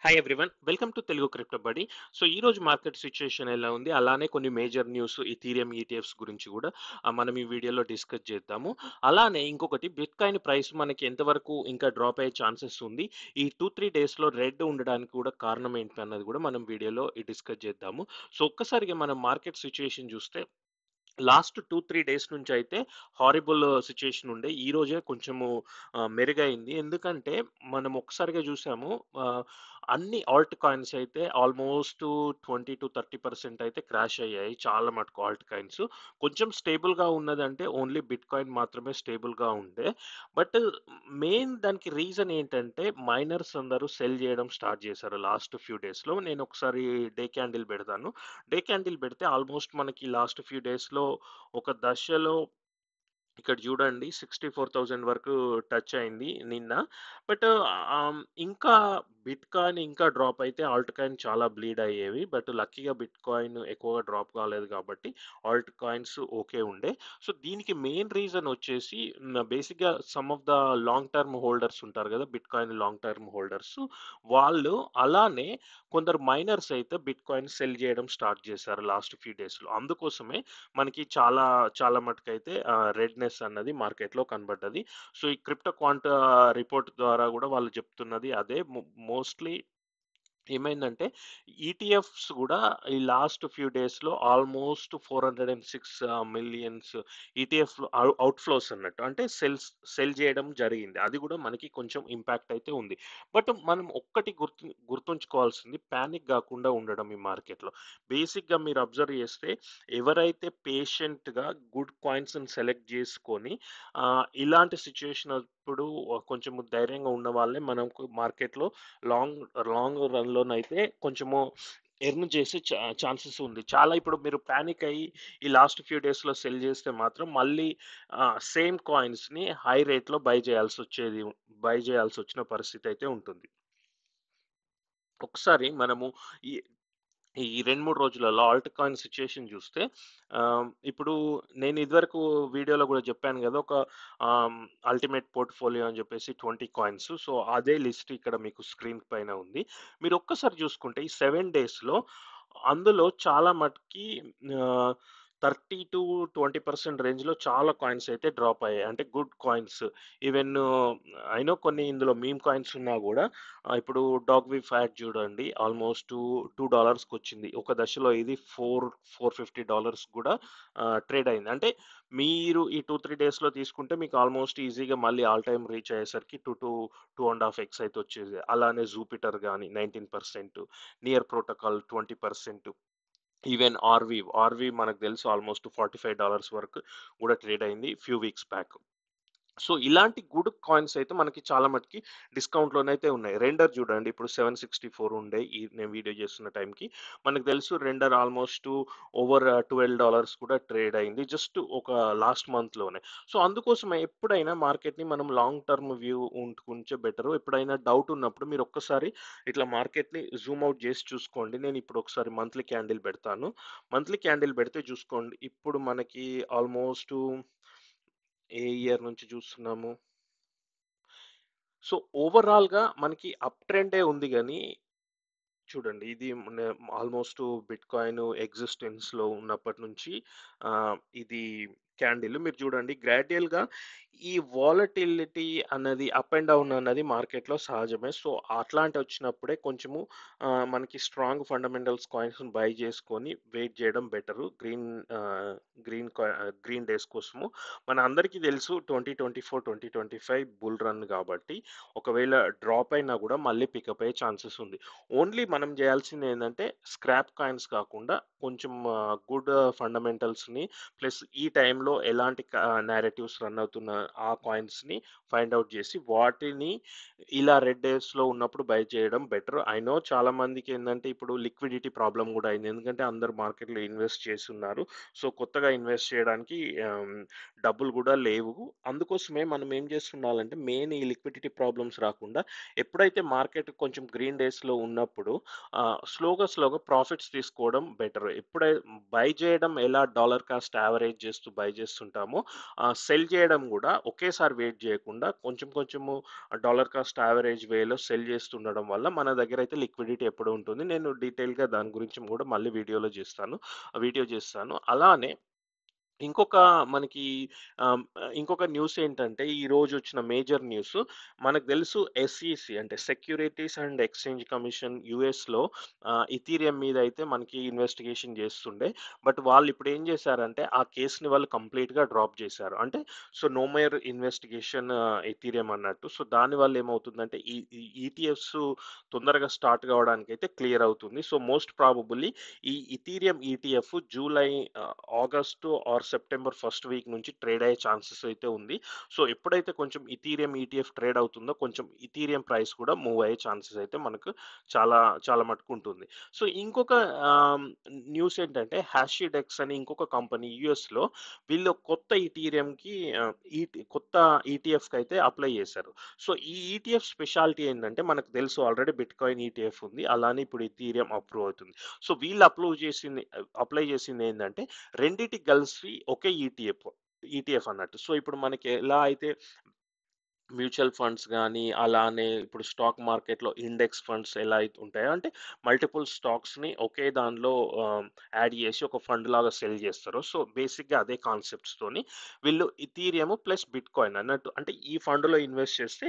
Hi everyone. Welcome to Telugu crypto buddy. So ఈ రోజు market situation ఎలా ఉంది? అలానే కొన్ని మేజర్ న్యూస్ ఈథీరియం ఈటీఎఫ్స్ గురించి కూడా మనం ఈ వీడియోలో డిస్కస్ చేద్దాము. అలానే ఇంకొకటి బిట్‌కాయిన్ ప్రైస్ మనకి ఎంతవరకు ఇంకా డ్రాప్ అయ్యే ఛాన్సెస్ ఉంది? ఈ 2, 3 డేస్‌లో రెడ్ ఉండడానికి కూడా కారణం ఏంటన్నది కూడా మనం వీడియోలో డిస్కస్ చేద్దాము. సో ఒక్కసారిగా మనం మార్కెట్ సిచ్యుయేషన్ చూస్తే లాస్ట్ 2, 3 డేస్ నుంచయితే హారిబుల్ సిట్యుయేషన్ ఉండే. ఈ రోజే కొంచెము మెరుగైంది. ఎందుకంటే మనం ఒక్కసారిగా చూసాము ఆహ్, అన్ని ఆల్ట్ కాయిన్స్ అయితే ఆల్మోస్ట్ 20-30% అయితే క్రాష్ అయ్యాయి. చాలా మటుకు ఆల్ట్ కాయిన్స్. కొంచెం స్టేబుల్‌గా ఉన్నదంటే ఓన్లీ బిట్‌కాయిన్ మాత్రమే స్టేబుల్‌గా ఉండే. బట్ మెయిన్ దానికి రీజన్ ఏంటంటే మైనర్స్ అందరూ సెల్ చేయడం స్టార్ట్ చేశారు లాస్ట్ ఫ్యూ డేస్‌లో. నేను ఒకసారి డే క్యాండిల్ పెడతాను. డే క్యాండిల్ పెడితే ఆల్మోస్ట్ మనకి లాస్ట్ ఫ్యూ డేస్‌లో ఒక దశలో ఇక్కడ చూడండి 64,000 వరకు టచ్ అయింది నిన్న. బట్ ఇంకా బిట్‌కాయిన్ ఇంకా డ్రాప్ అయితే ఆల్ట్ కాయిన్ చాలా బ్లీడ్ అయ్యేవి. బట్ లక్కీగా బిట్‌కాయిన్ ఎక్కువగా డ్రాప్ కాలేదు కాబట్టి ఆల్ట్ కాయిన్స్ ఓకే ఉండే. సో దీనికి మెయిన్ రీజన్ వచ్చేసి బేసిక్‌గా some of the long term holders ఉంటారు కదా! Bitcoin long term holders. వాళ్ళు అలానే కొందరు మైనర్స్ అయితే బిట్‌కాయిన్ సెల్ చేయడం స్టార్ట్ చేశారు లాస్ట్ ఫ్యూ డేస్‌లో. అందుకోసమే మనకి చాలా చాలా మటుకైతే రెడ్‌నెస్ అన్నది మార్కెట్‌లో కనబడ్డది. సో, ఈ క్రిప్టో క్వాంట్ రిపోర్ట్ ద్వారా గూడా వాళ్ళు చెప్తున్నది అదే. మోస్ట్‌లీ ఏమైందంటే ఈటీఎఫ్స్ గూడా ఈ లాస్ట్ ఫ్యూ డేస్‌లో almost 406 millions ETF out flows అన్నట్టు. అంటే సెల్ చేయడం జరిగింది. అది గూడా మనకి కొంచెం ఇంపాక్ట్ అయితే ఉంది. బట్ మనం ఒక్కటి గుర్తుంచుకోవాల్సింది పానిక్ గాకుండా ఉండడం ఈ మార్కెట్‌లో. బేసిక్‌గా మీరు అబ్జర్వ్ చేస్తే ఎవరైతే పేషెంట్‌గా గుడ్ కాయిన్స్‌ని సెలెక్ట్ చేసుకొని ఇలాంటి సిట్యుయేషన్ అప్పుడు కొంచెం ధైర్యంగా ఉన్న వాళ్ళే మనకు మార్కెట్‌లో లాంగ్ లాంగ్ రన్‌లోనైతే కొంచెము ఎర్న్ చేసే ఛాన్సెస్ ఉంది. చాలా ఇప్పుడు మీరు పానిక్ అయ్యి ఈ లాస్ట్ ఫ్యూ డేస్‌లో సెల్ చేస్తే మాత్రం మళ్ళీ సేమ్ కాయిన్స్‌ని హై రేట్‌లో బై చేయాల్సొచ్చిన పరిస్థితి అయితే ఉంటుంది. ఒకసారి మనము ఈ ఈ 2, 3 రోజులలో ఆల్ట్ కాయిన్ సిట్యుయేషన్ చూస్తే ఇప్పుడు నేను ఇదివరకు వీడియోలో గూడా చెప్పాను గదా! ఒక అల్టిమేట్ పోర్ట్‌ఫోలియో అని జెప్పేసి 20 కాయిన్స్. సో, అదే లిస్ట్ ఇక్కడ మీకు స్క్రీన్ పైన ఉంది. మీరు ఒక్కసారి జూసుకుంటే ఈ 7 డేస్‌లో అందులో చాలా మటికి ఆహ్, 30-20% రేంజ్‌లో చాలా కాయిన్స్ అయితే డ్రాప్ అయ్యాయి. అంటే good coins. Even I know కొన్ని ఇందులో మీమ్ కాయిన్స్ ఉన్నా గూడా ఇప్పుడు డాగ్‌వి ఫ్యాట్ జూడండి. ఆల్‌మోస్ట్ $2 ఒక దశలో ఇది 450 గూడా ట్రేడ్ అయింది. అంటే మీరు ఈ 2, 3 డేస్‌లో తీసుకుంటే మీకు ఆల్‌మోస్ట్ ఈజీగా మళ్ళీ ఆల్ టైమ్ రీచ్ అయ్యేసరికి 2-2.5 ఎక్స్ అయితే వచ్చేది. అలానే జూపిటర్ గాని 19%, నియర్ ప్రోటోకాల్ 20%. ఈవెన్ ఆర్‌వి మనకు తెలుసు ఆల్‌మోస్ట్ $45 వరకు గూడా ట్రేడ్ అయింది ఫ్యూ వీక్స్ బ్యాక్. సో, ఇలాంటి గుడ్ కాయిన్స్ అయితే మనకి చాలా మటికి డిస్కౌంట్‌లోనైతే ఉన్నాయి. రెండర్ చూడండి ఇప్పుడు 764 ఉండే నేను వీడియో చేస్తున్న టైంకి. మనకు తెలుసు రెండర్ ఆల్‌మోస్ట్ ఓవర్ $12 కూడా ట్రేడ్ అయింది. జస్ట్ ఒక లాస్ట్ మంత్‌లోనే. సో, అందుకోసమే ఎప్పుడైనా మార్కెట్‌ని మనం లాంగ్ టర్మ్ వ్యూ ఉంచుకుంటే బెటరు. ఎప్పుడైనా డౌట్ ఉన్నప్పుడు మీరు ఒక్కసారి ఇట్లా మార్కెట్‌ని జూమ్ ఔట్ చేసి చూసుకోండి. నేను ఇప్పుడు ఒకసారి మంత్లీ క్యాండిల్ పెడతాను. మంత్లీ క్యాండిల్ పెడితే చూసుకోండి. ఇప్పుడు మనకి ఆల్‌మోస్ట్ ఏ ఇయర్ నుంచి చూస్తున్నాము? సో, ఓవరాల్‌గా మనకి అప్ ట్రెండే ఉంది గానీ, చూడండి ఇది ఆల్‌మోస్ట్ బిట్‌కాయిన్ ఎగ్జిస్టెన్స్‌లో ఉన్నప్పటి నుంచి ఇది క్యాండిల్ మీరు చూడండి గ్రాడ్యుయల్‌గా ఈ వాలటిలిటీ అన్నది అప్ అండ్ డౌన్ అన్నది మార్కెట్‌లో సహజమే. సో, అట్లాంటివొచ్చినప్పుడే కొంచెము మనకి స్ట్రాంగ్ ఫండమెంటల్స్ కాయిన్స్‌ని బై చేసుకొని వెయిట్ చేయడం బెటరు. గ్రీన్ డేస్ కోసము. మన అందరికీ తెలుసు 2024, 2025 బుల్ రన్ కాబట్టి ఒకవేళ డ్రాప్ అయినా గూడా మళ్ళీ పికప్ అయ్యే ఛాన్సెస్ ఉంది. ఓన్లీ మనం జేయాల్సిందేందంటే స్క్రాప్ కాయిన్స్ కాకుండా కొంచెం గుడ్ ఫండమెంటల్స్‌ని ప్లస్ ఈ టైంలో ఎలాంటి నేరేటివ్స్ రన్ అవుతున్న ఆ కాయిన్స్‌ని ఫైండ్ ఔట్ జేసి వాటిని ఇలా రెడ్ డేస్‌లో ఉన్నప్పుడు బై చేయడం బెటర్. ఐ నో చాలా మందికేందంటే ఇప్పుడు లిక్విడిటీ ప్రాబ్లమ్ గూడా అయింది. ఎందుకంటే అందరూ మార్కెట్‌లో ఇన్వెస్ట్ చేసున్నారు. సో, కొత్తగా ఇన్వెస్ట్ చేయడానికి ఆహ్, డబ్బులు గూడా లేవు. అందుకోసమే మనం ఏం జేస్తుండాలంటే మెయిన్ ఈ లిక్విడిటీ ప్రాబ్లమ్స్ రాకుండా ఎప్పుడైతే మార్కెట్ కొంచెం గ్రీన్ డేస్‌లో ఉన్నప్పుడు స్లోగా ప్రాఫిట్స్ తీసుకోవడం బెటర్. బై చేయడం ఎలా డాలర్ కాస్ట్ యావరేజ్ చేస్తూ బై బై చేస్తుంటామో సెల్ చేయడం గూడా ఒకేసారి వెయిట్ జేయకుండా కొంచెం కొంచెము డాలర్ కాస్ట్ యావరేజ్ వేలో సెల్ చేస్తుండడం వల్ల మన దగ్గరైతే లిక్విడిటీ ఎప్పుడు ఉంటుంది. నేను డీటెయిల్‌గా దాని గురించి గూడా మళ్ళీ వీడియో చేస్తాను. అలానే ఇంకొక మనకి ఇంకొక న్యూస్ ఏంటంటే, ఈరోజొచ్చిన మేజర్ న్యూస్ మనకు తెలుసు ఎస్ఈసీ అంటే సెక్యూరిటీస్ అండ్ ఎక్స్‌చేంజ్ కమిషన్ యూఎస్‌లో ఇథీరియం మీద అయితే మనకి ఇన్వెస్టిగేషన్ చేస్తుండే. బట్ వాళ్ళిప్పుడు ఏం చేశారంటే, ఆ కేస్‌ని వాళ్ళు కంప్లీట్‌గా డ్రాప్ చేశారు. అంటే నో మోర్ ఇన్వెస్టిగేషన్ ఇథీరియం అన్నట్టు. సో, దానివల్ల ఏమవుతుందంటే, ఈ ఈ ఈటీఎఫ్స్ తొందరగా స్టార్ట్ కావడానికైతే క్లియర్ అవుతుంది. సో, మోస్ట్ ప్రాబబుల్లీ ఈ Ethereum ETF July, August or September first week నుంచి ట్రేడ్ అయ్యే ఛాన్సెస్ అయితే ఉంది. సో, ఎప్పుడైతే కొంచెం ఇథీరియం ఈటీఎఫ్ ట్రేడ్ అవుతుందో కొంచెం ఇథీరియం ప్రైస్ కూడా మూవ్ అయ్యే ఛాన్సెస్ అయితే మనకు చాలా చాలా మటుకు ఉంటుంది. సో, ఇంకొక ఆహ్, న్యూస్ ఏంటంటే హ్యాషిడెక్స్ అని ఇంకొక కంపెనీ యూఎస్‌లో వీళ్ళు కొత్త ఇథీరియంకి కొత్త ఈటీఎఫ్‌కి అయితే అప్లై చేశారు. సో, ఈ ఈటీఎఫ్ స్పెషాలిటీ ఏంటంటే మనకు తెలుసు ఆల్రెడీ బిట్‌కాయిన్ ఈటీఎఫ్ ఉంది. అలానే ఇప్పుడు ఇథీరియం అప్రూవ్ అవుతుంది. సో, వీళ్ళు అప్లై చేసిందేందంటే రెండిటికి కలిసి ఒకే ఈటీఎఫ్ అన్నట్టు. సో, ఇప్పుడు మనకి ఎలా అయితే మ్యూచువల్ ఫండ్స్ గానీ, అలానే ఇప్పుడు స్టాక్ మార్కెట్‌లో ఇండెక్స్ ఫండ్స్ ఎలా అయితే ఉంటాయో, అంటే మల్టిపుల్ స్టాక్స్‌ని ఒకే దానిలో యాడ్ చేసి ఒక ఫండ్ లాగా సెల్ చేస్తారో, సో, బేసిక్‌గా అదే కాన్సెప్ట్స్‌తోని వీళ్ళు ఇథీరియం ప్లస్ బిట్‌కాయిన్ అన్నట్టు అంటే ఈ ఫండ్‌లో ఇన్వెస్ట్ చేస్తే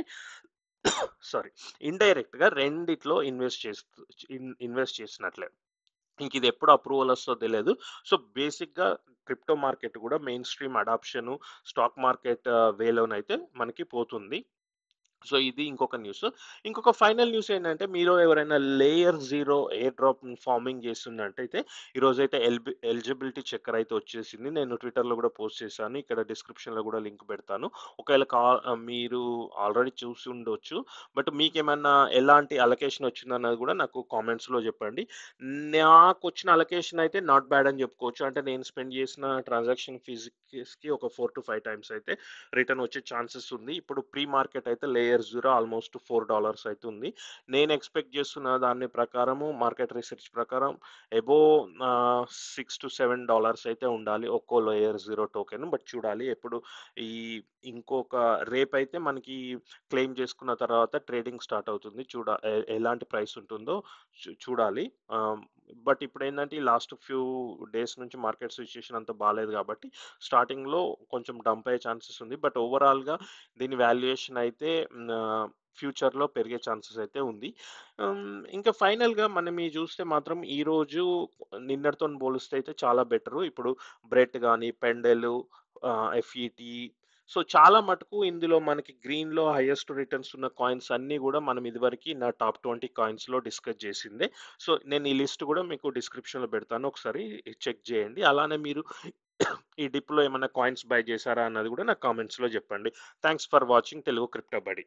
ఇండైరెక్ట్‌గా రెండిట్లో ఇన్వెస్ట్ చేసినట్లే. ఇంకిది ఎప్పుడు అప్రూవల్ వస్తదో తెలీదు. సో, బేసిక్‌గా క్రిప్టో మార్కెట్ గూడా మెయిన్ స్ట్రీమ్ అడాప్షను స్టాక్ మార్కెట్ వేలోనైతే మనకి పోతుంది. సో, ఇది ఇంకొక న్యూస్. ఇంకొక ఫైనల్ న్యూస్ ఏంటంటే, మీలో ఎవరైనా లేయర్ 0 ఎయిర్ డ్రాప్ ఫార్మింగ్ చేస్తున్నట్టయితే, ఈరోజైతే ఎలిజిబిలిటీ చెక్కర్ అయితే వచ్చేసింది. నేను ట్విట్టర్‌లో కూడా పోస్ట్ చేశాను. ఇక్కడ డిస్క్రిప్షన్‌లో కూడా లింక్ పెడతాను. ఒకవేళ మీరు ఆల్రెడీ చూసి ఉండొచ్చు. బట్ మీకేమన్నా ఎలాంటి అలొకేషన్ వచ్చిందన్నది కూడా నాకు కామెంట్స్‌లో చెప్పండి. నాకొచ్చిన అలొకేషన్ అయితే నాట్ బ్యాడ్ అని చెప్పుకోవచ్చు. అంటే నేను స్పెండ్ చేసిన ట్రాన్సాక్షన్ ఫీస్‌కి ఒక 4-5 టైమ్స్ అయితే రిటర్న్ వచ్చే ఛాన్సెస్ ఉంది. ఇప్పుడు ప్రీ మార్కెట్ అయితే లేయర్ 0 ఆల్మోస్ట్ $4 అయితే ఉంది. నేను ఎక్స్‌పెక్ట్ చేస్తున్న దాని ప్రకారము మార్కెట్ రిసర్చ్ ప్రకారం అబోవ్ 6-7 అయితే ఉండాలి ఒక్కో లేయర్ 0 టోకెన్. బట్ చూడాలి ఎప్పుడు ఈ ఇంకొక రేపైతే మనకి క్లెయిమ్ చేసుకున్న తర్వాత ట్రేడింగ్ స్టార్ట్ అవుతుంది. ఎలాంటి ప్రైస్ ఉంటుందో చూడాలి. బట్ ఇప్పుడేందంటే ఈ లాస్ట్ ఫ్యూ డేస్ నుంచి మార్కెట్ సిట్యుయేషన్ అంత బాలేదు కాబట్టి స్టార్టింగ్‌లో కొంచెం డంప్ అయ్యే ఛాన్సెస్ ఉంది. బట్ ఓవరాల్‌గా దీని వాల్యుయేషన్ అయితే ఫ్యూచర్‌లో పెరిగే ఛాన్సెస్ అయితే ఉంది. ఇంకా ఫైనల్‌గా మనం ఈ చూస్తే మాత్రం ఈరోజు నిన్నటితోని పోలిస్తే అయితే చాలా బెటరు. ఇప్పుడు బ్రెట్ గాని, పెండెలు, ఎఫ్ఈటీ, సో, చాలా మటుకు ఇందులో మనకి గ్రీన్‌లో హైయెస్ట్ రిటర్న్స్ ఉన్న కాయిన్స్ అన్నీ గూడా మనం ఇదివరకి నా టాప్ 20 కాయిన్స్‌లో డిస్కస్ చేసిందే. సో, నేను ఈ లిస్ట్ కూడా మీకు డిస్క్రిప్షన్‌లో పెడతాను. ఒకసారి చెక్ చేయండి. అలానే మీరు ఈ డిప్‌లో ఏమన్నా కాయిన్స్ బై చేశారా అన్నది కూడా నాకు కామెంట్స్‌లో చెప్పండి. Thanks for watching Telugu crypto body.